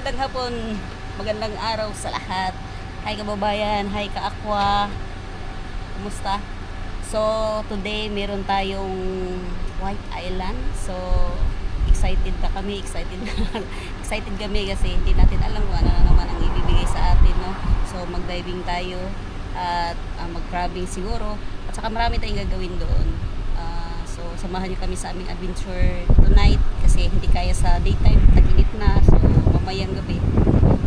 magandang hapon, magandang araw sa lahat. Hi kababayan, hi ka-aqua. Kumusta? So, today meron tayong White Island. So, excited kami excited kami kasi hindi natin alam kung ano na naman ang ibibigay sa atin, no? So, mag-diving tayo at mag-crabbing siguro. At saka marami tayong gagawin doon. So, samahan niyo kami sa aming adventure tonight kasi hindi kaya sa daytime, tag-init na. So, mamayang gabi.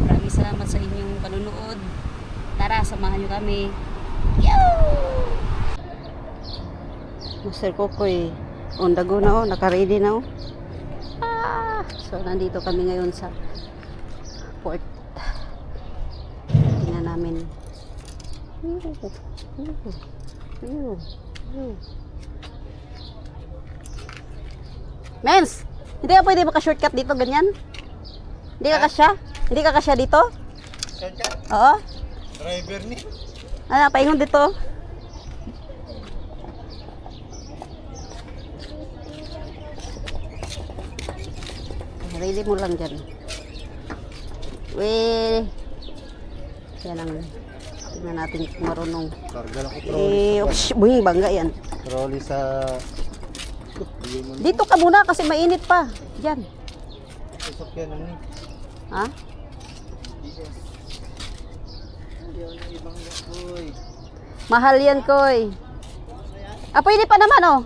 Maraming salamat sa inyong panunood. Tara, samahan niyo kami. Yo! Master Kokoy on the go na, naka-ready na. So, nandito kami ngayon sa port. Tingnan namin. Mens, hindi ka pwede maka-shortcut dito, ganyan? Hindi ka kasya? Hindi ka kasya dito? Shortcut? Oo. Driver ni. Ano, paingon dito. Ready mo lang dyan. Weh. Yan ang tingnan natin kung marunong. Karga lang ko trolley. Buhing bangga yan. Trolley sa... Dito ka muna kasi mainit pa. Diyan. Sasakyan lang ni. Ha? Mahal yan, Koy. Pwede pa naman, oh.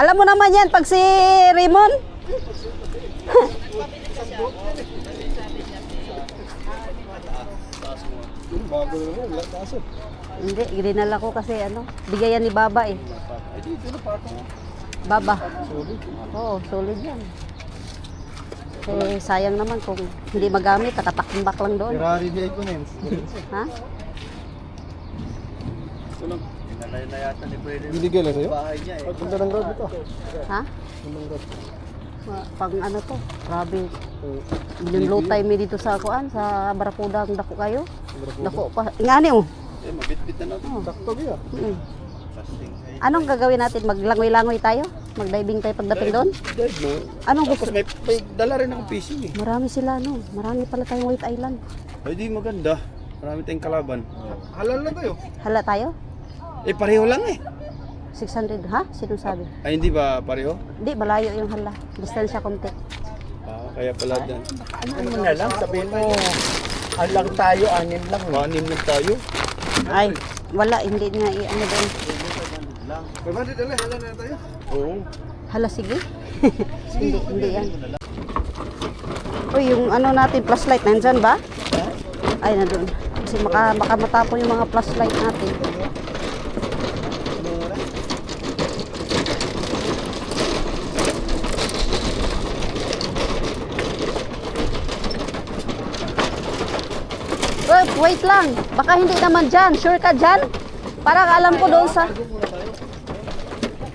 Alam mo naman yan pag si Raymond. Bago naman, lakas. Hindi, ginala ko kasi ano, bigayan ni Baba eh. Ay, dito na pa ako. Baba. Solid. Oo, solid yan. Eh, sayang naman kung hindi magamit, nakatakimbak lang doon. Ferrari di ko na yun. Ha? Sulang. Pinalay na yata ni Pwede. Binigyan na sa'yo? Bahay niya eh. Pagpunta ng road ito. Ha? Ng road. Pang ano to, grabe. Yung low time eh dito sa kuan, sa Barakuda, ang dako kayo. Dako pa. Ingani mo. Eh, mabitbit na natin. Sakto kaya. Anong gagawin natin? Maglangoy-langoy tayo? Mag-diving tayo pagdating doon? Dive mo. Anong gusto? Tapos may dala rin akong fishing eh. Marami sila, no? Marami pala tayong White Island. Ay, di maganda. Marami tayong kalaban. Halal lang tayo. Hala tayo? Eh, pareho lang eh. 600, ha? Sino sabi? Ay, hindi ba pareho? Hindi, malayo yung hala. Distansya konti. Kaya pala dyan. Ano mo na lang, sabihin mo, alang tayo, anim lang. Anim lang tayo. Ay, wala. Hindi nga ano doon. Pwede dala, hala na tayo. Oo. Hala, sige. Hindi yan. Uy, yung ano natin, flashlight, nandyan ba? Ay, nandun. Kasi makamatapon yung mga flashlight natin. Wait lang. Baka hindi naman dyan. Sure ka dyan? Parang alam ko doon sa...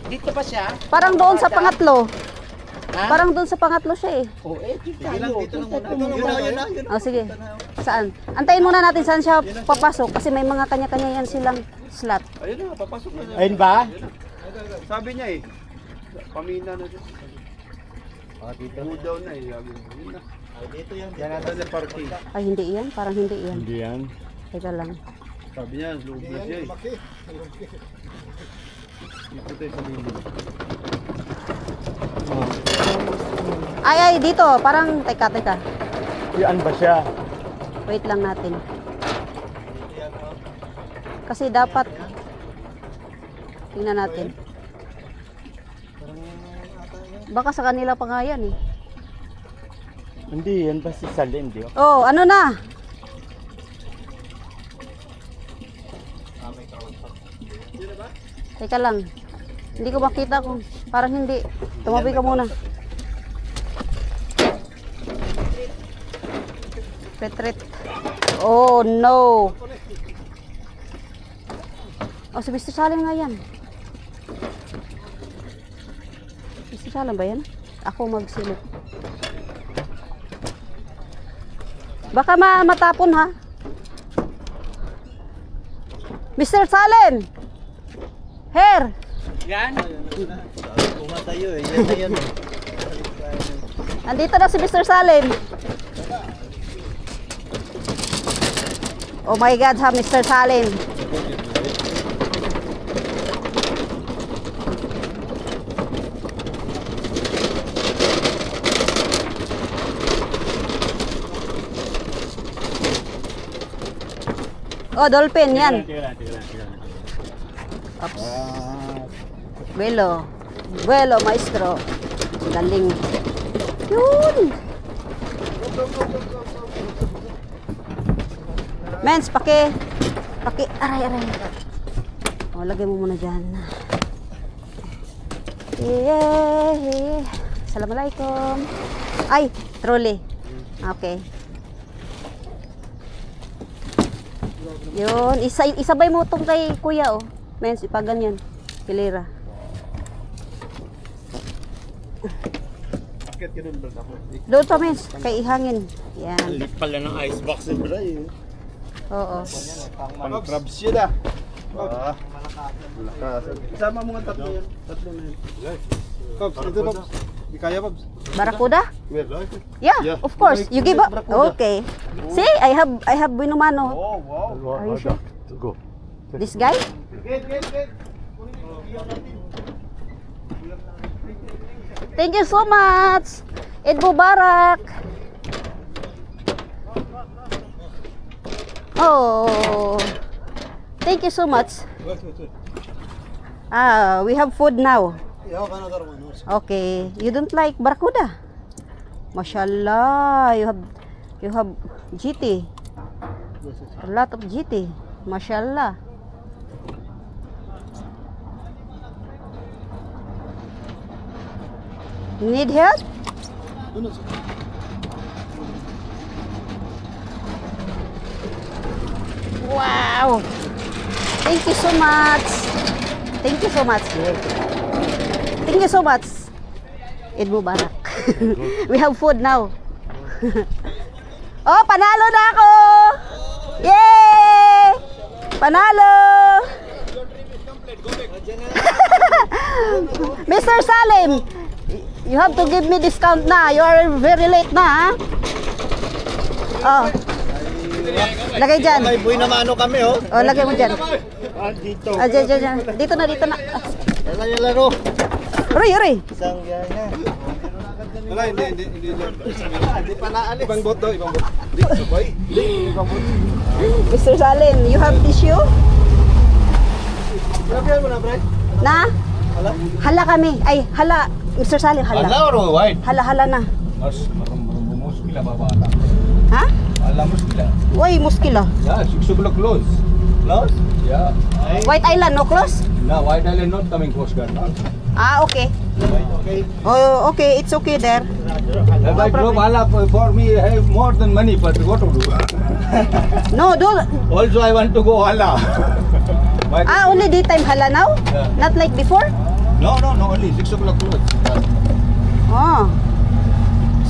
Dito pa siya? Parang doon sa pangatlo. Ha? Parang doon sa pangatlo siya eh. Oo, dito tayo. Yun na. Sige. Saan? Antayin muna natin saan siya papasok kasi may mga kanya-kanya yan silang slot. Ayun na, papasok na niya. Ayun ba? Sabi niya eh. Pamina na dyan. Dito. Cool down na eh. Sabi niya. Yun na. Dito yan. Yan natin na parking. Ay, hindi yan. Parang hindi yan. Hindi yan. Teka lang. Sabi niya, loob na siya eh. Dito tayo sa lilim. Ay, dito. Parang, teka. Yan ba siya? Wait lang natin. Kasi dapat, tingnan natin. Baka sa kanila pa nga yan eh. Hindi, yan ba si Salim, di ba? Oh, ano na? Teka lang. Hindi ko makita kung parang hindi. Tumabi ka muna. Retreat. Oh no. Oh, si Mr. Salim nga yan. Mr. Salim ba yan? Ako magsilip. Baka matapon ha. Mr. Salim! Her! Tumatayo eh. Yan na yan. Andito na si Mr. Salim. Oh my God, ha, Mr. Salim. Oh, dolphin, yan. Ops. Buelo. Buelo, maestro. Galing. Yun. Mens, aray. O, lagay mo muna dyan. Yeah. Assalamualaikum. Ay, trolley. Okay. Yun, isabay mo itong kay kuya, oh. Mens, ipaganyan. Pilira. Akit ka doon ako. Doon pa, Mens, kay ihangin. Yan. Alik pala ng icebox ni Bray. Oo. Pang crabs yun ah. Malakas. Isama mo nga tatlo yan. Tatlo na yun. Pops, ito Pops. Di kaya Pops. Barakuda? Yeah. Yeah, of course. You give up. Okay. See, I have binumano. Oh, wow. Are you sure? Go. This guy? Get. Thank you so much. Eid Mubarak. Oh. Thank you so much. We have food now. Okay. You don't like barakuda? Mashallah. You have GT. A lot of GT. Mashallah. Need help? Wow! Thank you so much. Thank you so much. Thank you so much. Eid Mubarak. We have food now. Oh, panalo na ako! Yay! Panalo! Mr. Salim, you have to give me discount na. You are very late na, ha? Oh. Lagay dyan. May buhay na mano kami oh. Oh, lagay mo dyan. Dito. Dyan. Dito na. Wala yung laro. Uray. Isang yan na. Wala, hindi. Hindi pa naalis. Ibang bot daw, ibang bot. Di, sabay. Ibang bot. Mr. Salim, you have tissue? Grabe mo na, Bray. Na? Hala kami. Ay, hala. Mr. Salim, hala. or white? Hala na. Mas muskila babata. Ha? Alam muskila. Uy, muskila. Yeah, 6 o'clock close. Close? Yeah. White Island, no close? Now White Island not coming Coast Guard. No? Okay. Okay. Oh, okay. It's okay there. If I drop Allah for me, I have more than money, but what to do? No, do. Also, I want to go Allah. Only daytime hala now? Yeah. Not like before? No, only 6 o'clock close. Oh.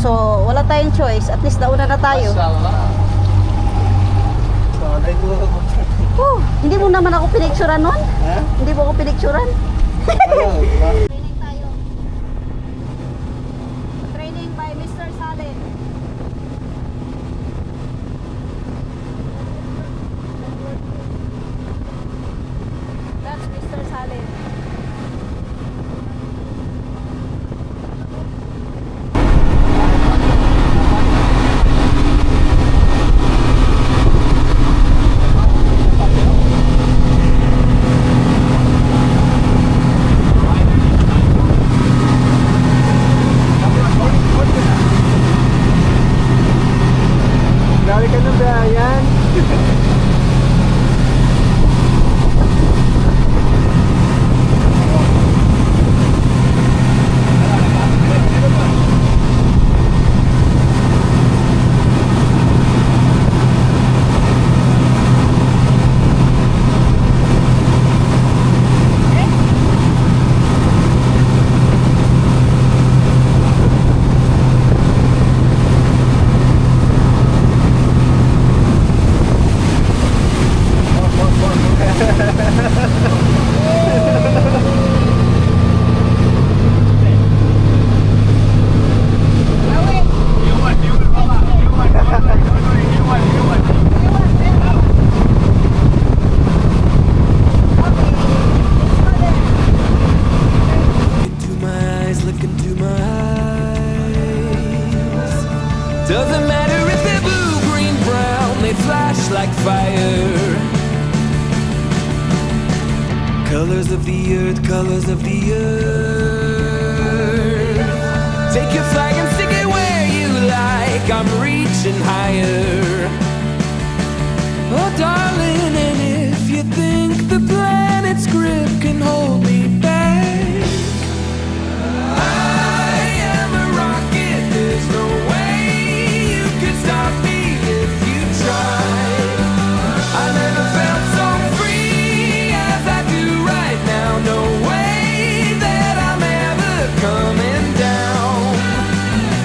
So, wala tayong choice. At least nauna na tayo. Hindi mo naman ako pinicturan nun? Ha? Hindi mo ako pinicturan? Training tayo. Training by Mr. Salim. That's Mr. Salim. Colors of the earth, colors of the earth. Take your flag and stick it where you like. I'm reaching higher. Oh, darling, and if you think the planet's grip can hold me back, I am a rocket. There's no way you can stop me if you try. I never felt so free as I do right now. No way that I'm ever coming down.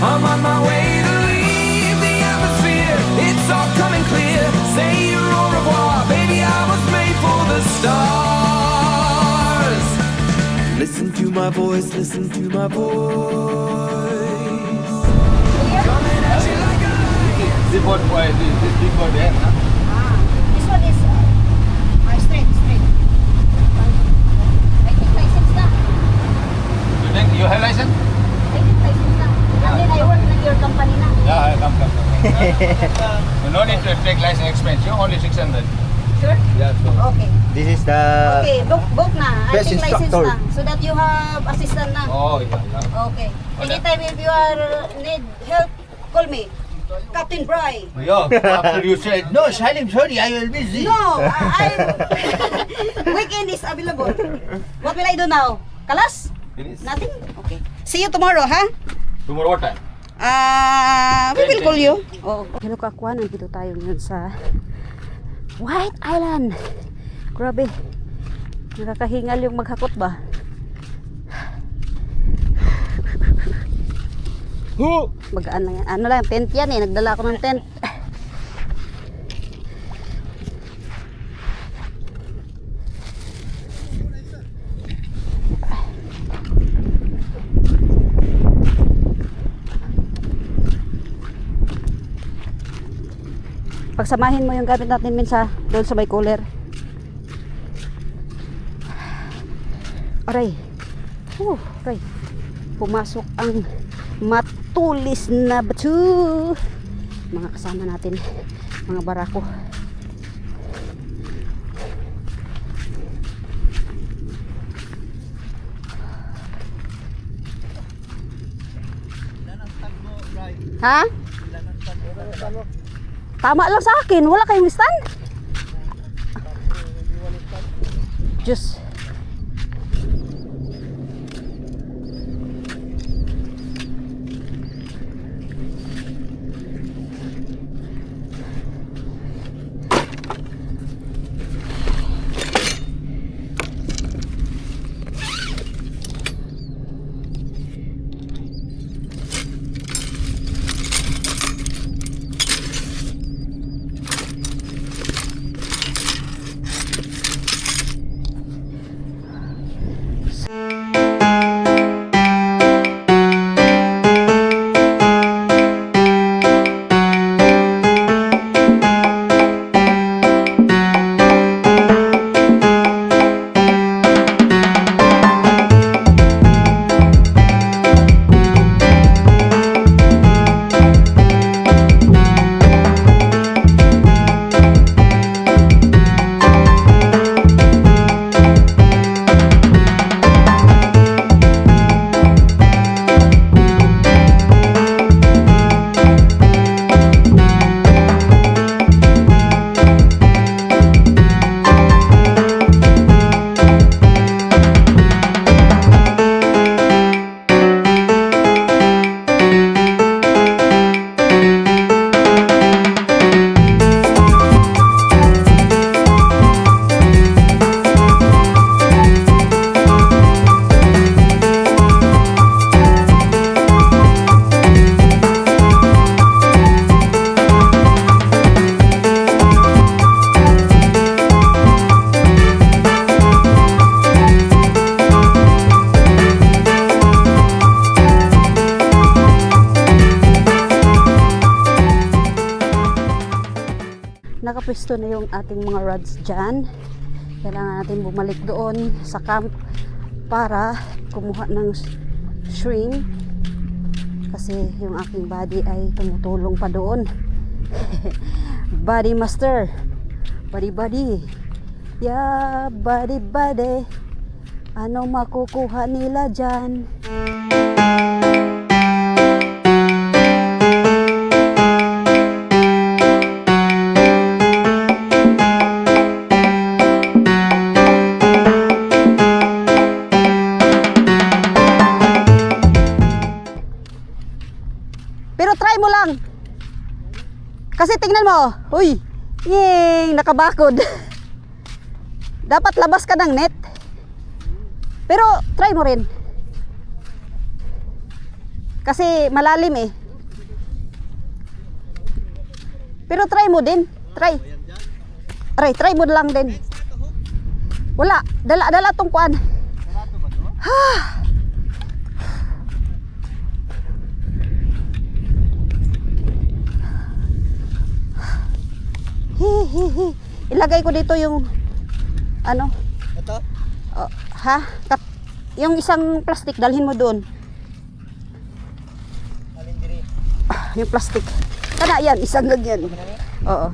I'm on my way to leave the atmosphere. It's all coming clear. Say your au revoir, baby. I was made for the stars. Listen to my voice, listen to my voice. Coming at you like a lion. This boat, this big boat there, huh? This one is straight. I think license na. You think you have license? I think license na. And then I work with your company na. Yeah, come. You no need to take license expense. You only 600. Sure? Yeah, so. Okay. This is the Okay, book na. I best think license instructor. na. So that you have assistant na. Oh, yeah. Okay. Anytime if you are need help, call me. Captain Bry. Yeah, after you said, no, Salim, sorry, I will be busy. No, weekend is available. What will I do now? Kalas? Finish. Nothing? Okay. See you tomorrow, ha? Tomorrow what time? We will call you. Oh. Hello kakwan, nandito tayo ngayon sa White Island. Grabe. Nakakahingal yung maghakot ba? Magaan lang yan. Ano lang, tent yan eh. Nagdala ako ng tent. Pagsamahin mo yung gamit natin minsa doon sa may cooler. Aray. Aray. Pumasok ang matulis na bato. Mga kasama natin, mga barako. Ha? Tama lang sa akin, wala kayong stand? Diyos. Nakapwesto na yung ating mga rods dyan. Kailangan natin bumalik doon sa camp para kumuha ng string kasi yung aking body ay tumutulong pa doon. Body master, body Yeah, body. Anong makukuha nila dyan? Pero try mo lang. Kasi tingnan mo, uy, nakabakod. Dapat labas ka ng net. Pero try mo rin. Kasi malalim eh. Pero try mo din. Try. Aray, try mo lang din. Wala, dala tong kuan. Ha. Ilagay ko dito yung ano? Ito? Oh, ha? Yung isang plastic dalhin mo doon. Alin diri? Yung plastic. Kana yan, isang ganyan. Oo.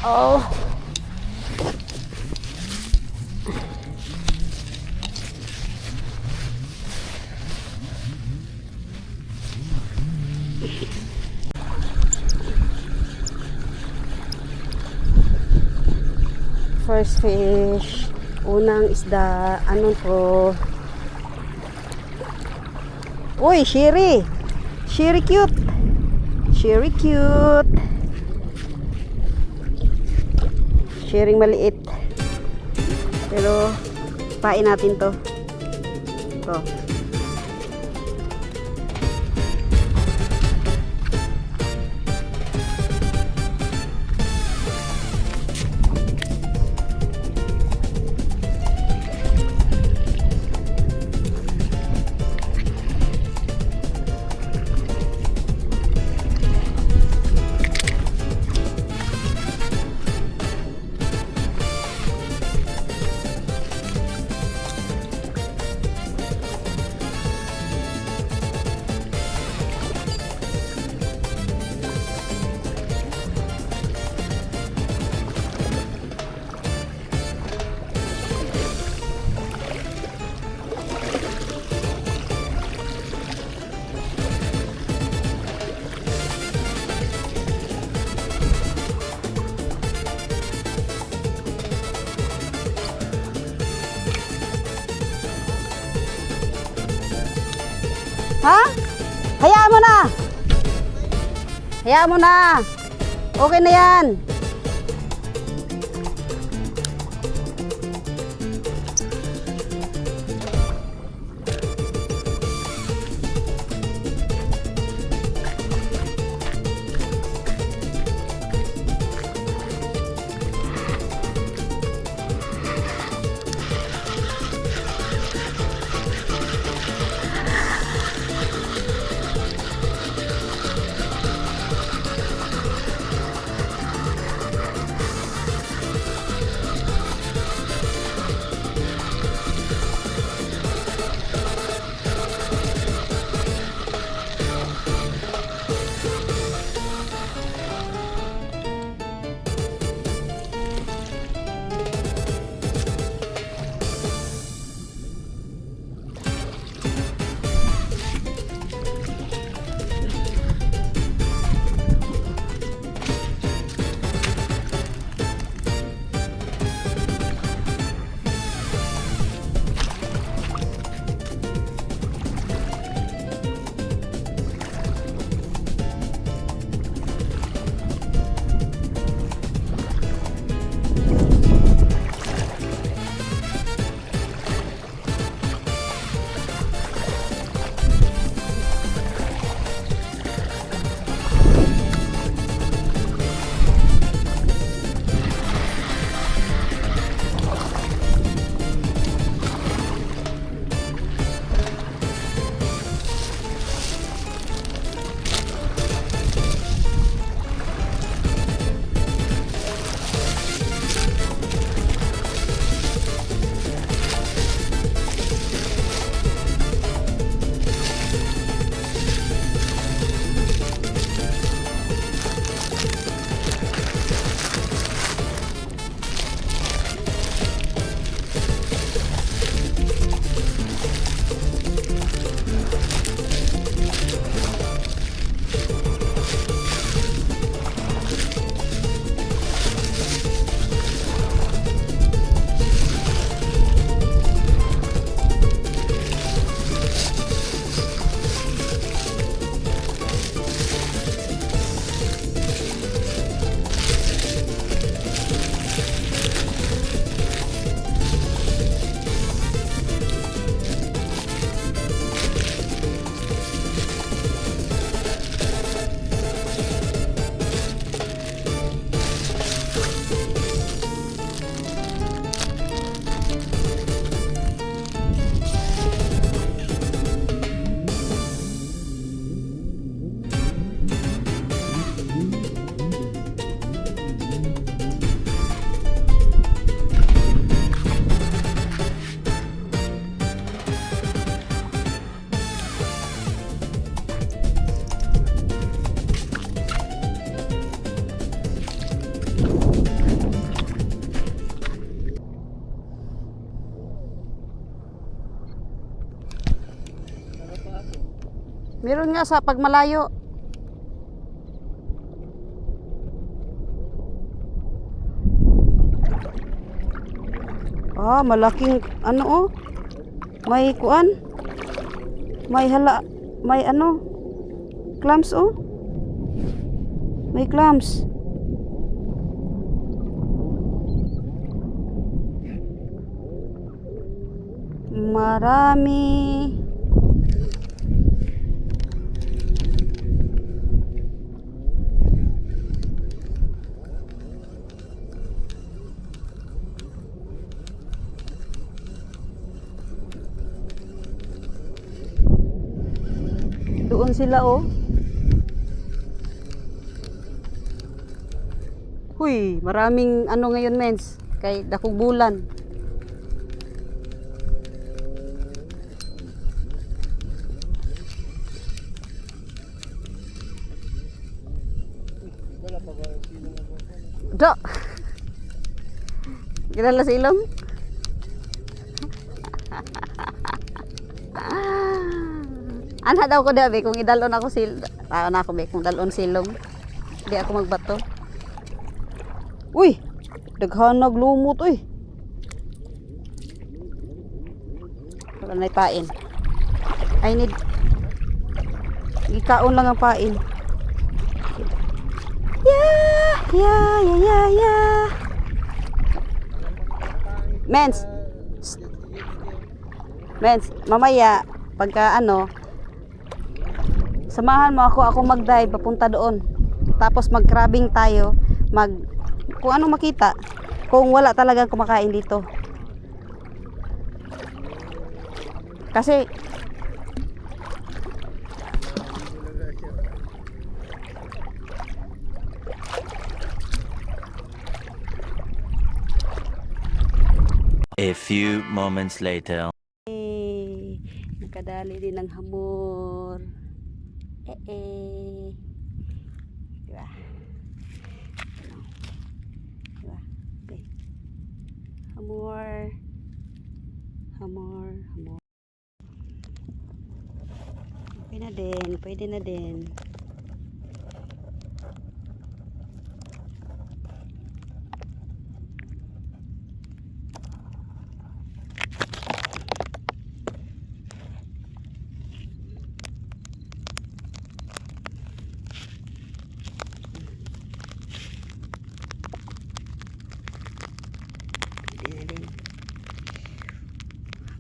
Oh. First fish, unang isda, ano to? Uy, shiri. Shiri cute. Shiri cute. Shiring maliit. Pero pain natin to. To. Ha? Hayaan mo na. Hayaan mo na. Okay na yan. Meron nga sa pagmalayo. Ah, malaking ano oh. May kuan. May ano? Clams oh. May clams. Marami. Doon sila oh. Huy, maraming ano ngayon mens. Kay dakog bulan. Da. Kilala sa ilong? Ana daw ko dabi kung idalon ako na ako be kung dalon silong. Di ako magbato. Uy, daghan naglumot uy. Wala na pain. I need ikaon lang ang pain. Yeah. Mens. Mens, mamaya pagka ano samahan mo ako mag-dive papunta doon. Tapos mag-crabbing tayo, kung ano makita. Kung wala talagang kumakain dito. Kasi A few moments later. Nakadali din ng hamor. Diba? Diba? Okay. Hamor. Pwede na din.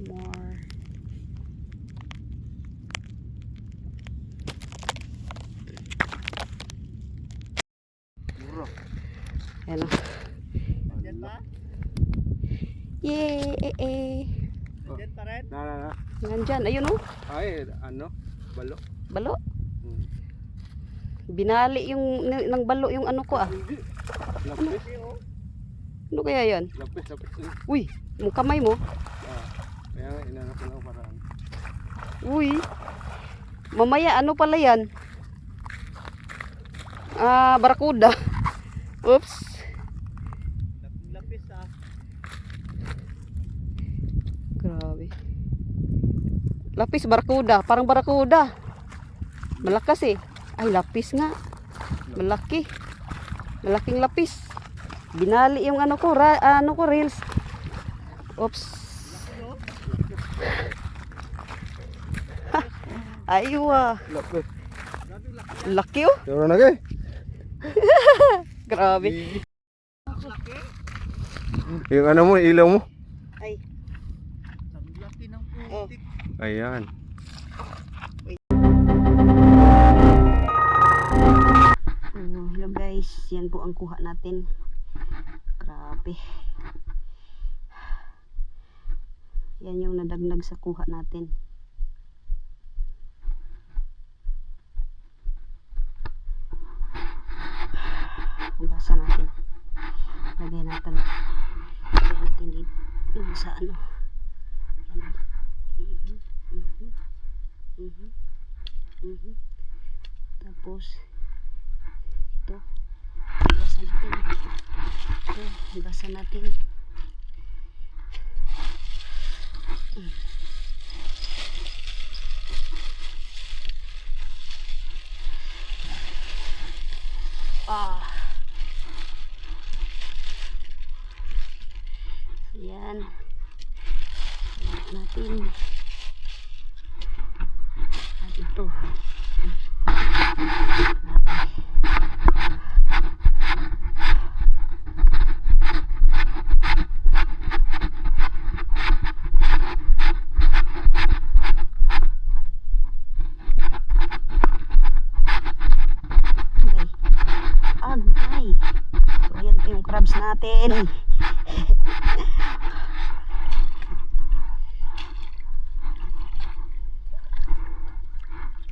More. Ayan o. Yay! Nandyan, ayun o. Ay, ano? Balo. Balo. Binali yung ng balo yung ano ko ah. Lapis. Ano kaya yan? Lapis. Uy, yung kamay mo. Kaya nga, inanap ko lang paraan. Uy. Mamaya ano pala yan? Ah, barakuda. Oops. Lapis ah. Grabe. Lapis barakuda, parang barakuda. Malakas eh. Ay, lapis nga. Malaki. Malaking lapis. Binali yung ano ko, reels. Oops. Aywa. Lapis. Laki oh. Turo na kay. Grabe. Yung ano mo, ilaw mo. Ay. Ang laki ng Oh. putik. Ayan. Hello guys, yan po ang kuha natin. Grabe. Yan yung nadaglag sa kuha natin. Hugasan natin. Lagay natin dito sa ano. Tapos ito hugasan natin. Ah. Ayan. Ayan natin. At ito. Agay. So, ayan pa yung crabs natin.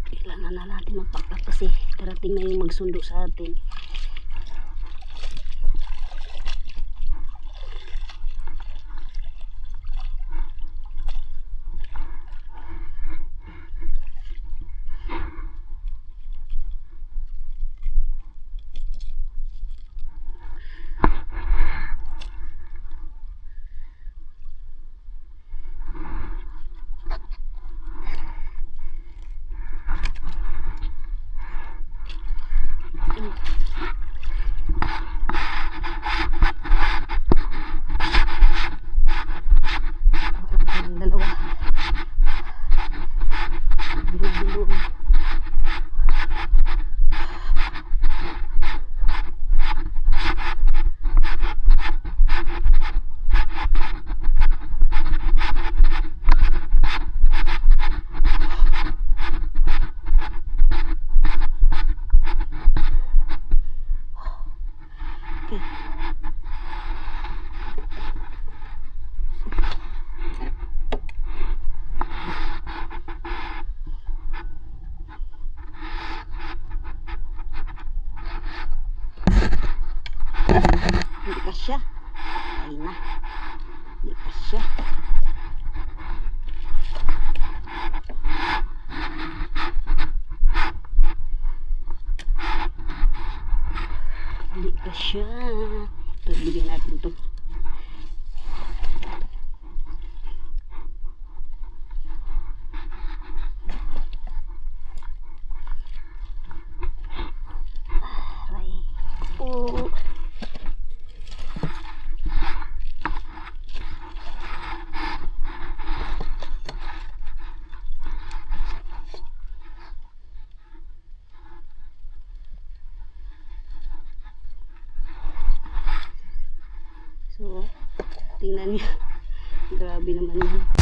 Kailangan na natin magpack kasi darating na yung magsundo sa atin. Ang dalawa. Bilog-bilog. Okay. Hindi kasya. Ay na. Hindi kasya. Hindi kasya. Ito, bigyan natin ito. Aray. Oh. So, tingnan niyo. Grabe naman yan.